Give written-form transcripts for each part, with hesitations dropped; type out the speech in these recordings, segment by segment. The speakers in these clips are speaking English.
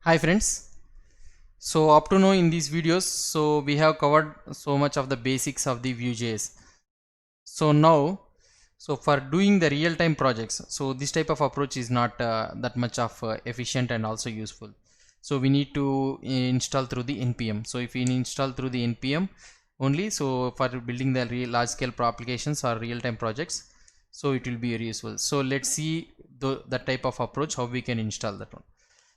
Hi friends. So up to now in these videos, so we have covered so much of the basics of the Vue.js. So now, so for doing the real-time projects, so this type of approach is not that much of efficient and also useful. So we need to install through the npm. So if we install through the npm only, so for building the large-scale applications or real-time projects, so it will be very useful. So let's see the type of approach how we can install that one.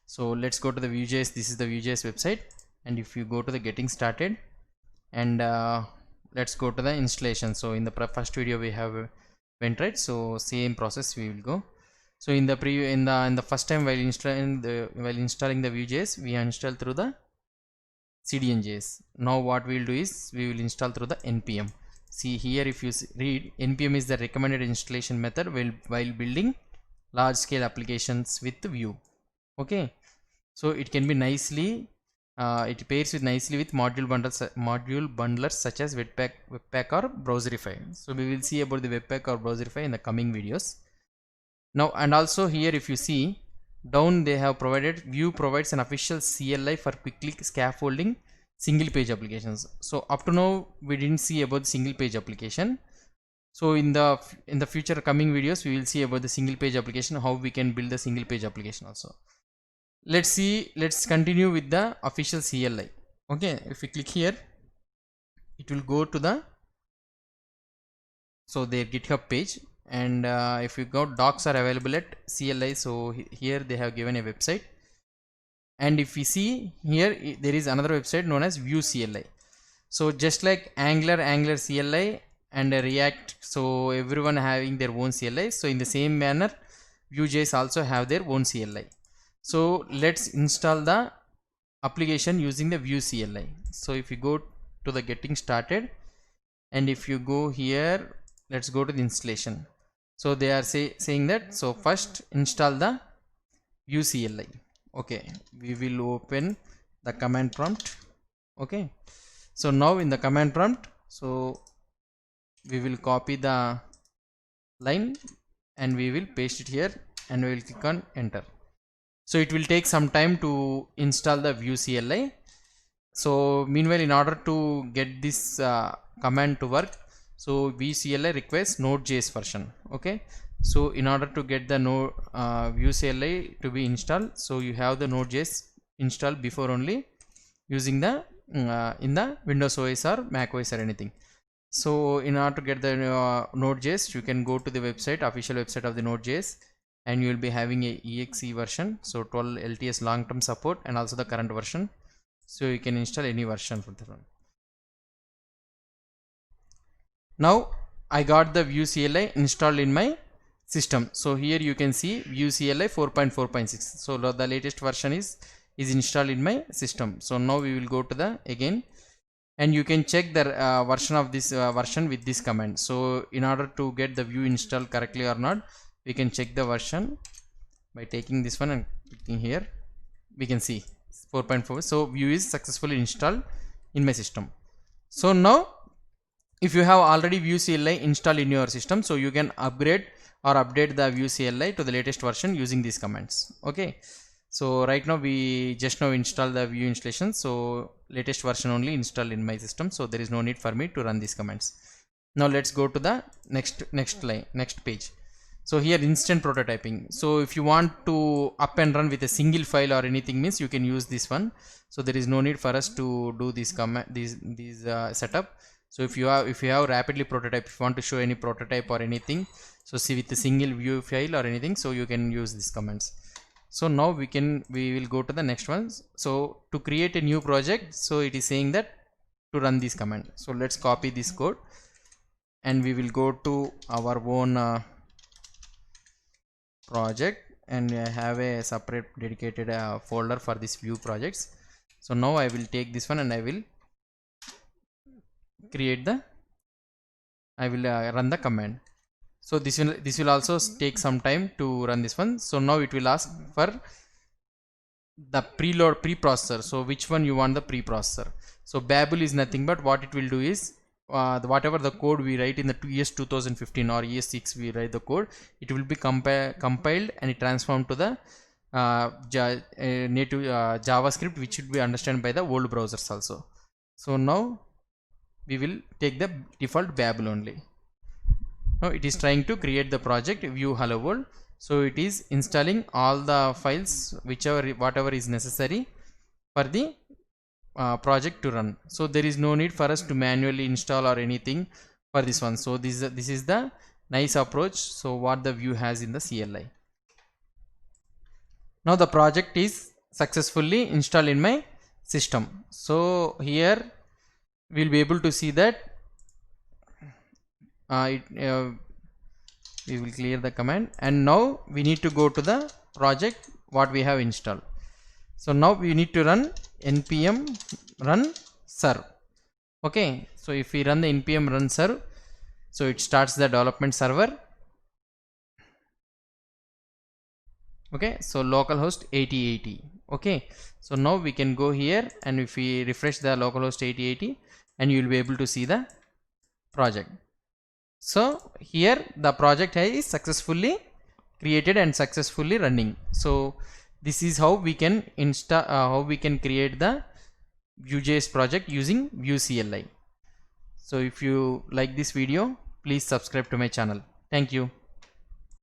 So let's go to the Vue.js. This is the Vue.js website, and if you go to the getting started, and let's go to the installation. So in the first video we have went right, so same process we will go. So in the first time while installing the Vue.js, we install through the cdn.js. Now what we will do is we will install through the npm. See here, if you read, npm is the recommended installation method while building large scale applications with Vue. Okay, so it can be nicely it pairs with nicely with module bundlers such as webpack or browserify. So we will see about the webpack or browserify in the coming videos. Now, and also here if you see down, they have provided Vue provides an official CLI for quickly scaffolding single page applications. So up to now we didn't see about single page application. So in the future coming videos we will see about the single page application, how we can build the single page application also. Let's continue with the official CLI. Okay, if we click here, it will go to the their GitHub page, and if you go, docs are available at CLI. So here they have given a website, and if we see here, there is another website known as Vue CLI. So just like Angular CLI and React, so everyone having their own CLI. So in the same manner, Vue.js also have their own CLI. So let's install the application using the Vue CLI. So if you go to the getting started, and if you go here, let's go to the installation. So they are saying that, so first install the Vue CLI. Okay, we will open the command prompt. Okay, so now in the command prompt, so we will copy the line and we will paste it here, and we will click on enter. So it will take some time to install the Vue CLI. So meanwhile, in order to get this command to work, so Vue CLI requires Node.js version. Okay, so in order to get the Vue CLI to be installed, so you have the Node.js installed before only using the in the Windows OS or Mac OS or anything. So in order to get the Node.js, you can go to the website, official website of the Node.js, and you will be having a exe version, so 12 LTS long-term support, and also the current version. So you can install any version for that one. Now I got the Vue CLI installed in my system. So here you can see Vue CLI 4.4.6. so the latest version is installed in my system. So now we will go to the again, and you can check the version of this version with this command. So in order to get the Vue installed correctly or not, we can check the version by taking this one and clicking here. We can see 4.4. so Vue is successfully installed in my system. So now if you have already Vue CLI installed in your system, so you can upgrade or update the Vue CLI to the latest version using these commands. Okay, so right now we just now installed the Vue installation, so latest version only installed in my system, so there is no need for me to run these commands. Now let's go to the next page. So here instant prototyping. So if you want to up and run with a single file or anything, means you can use this one. So there is no need for us to do this command, these setup. So if you have rapidly prototype, if you want to show any prototype or anything, so see with a single Vue file or anything, so you can use these commands. So now we will go to the next ones. So to create a new project, so it is saying that to run this command. So let's copy this code, and we will go to our own project, and I have a separate dedicated folder for this Vue projects. So now I will take this one and I will create I will run the command. So this will also take some time to run this one. So now it will ask for the preprocessor. So which one you want the preprocessor? So Babel is nothing but what it will do is whatever the code we write in the ES 2015 or ES6 we write the code, it will be compiled and it transformed to the native JavaScript, which should be understood by the old browsers also. So now we will take the default Babel only. Now it is trying to create the project view hello world. So it is installing all the files whatever is necessary for the project to run. So there is no need for us to manually install or anything for this one. So this is the nice approach. So what the view has in the CLI. Now the project is successfully installed in my system. So here we will be able to see that we will clear the command, and now we need to go to the project what we have installed. So now we need to run npm run serve. Okay, so if we run the npm run serve, so it starts the development server. Okay, so localhost 8080. Okay, so now we can go here, and if we refresh the localhost 8080, and you will be able to see the project. So here the project is successfully created and successfully running. So this is how we can create the Vue.js project using Vue CLI. So if you like this video, please subscribe to my channel. Thank you.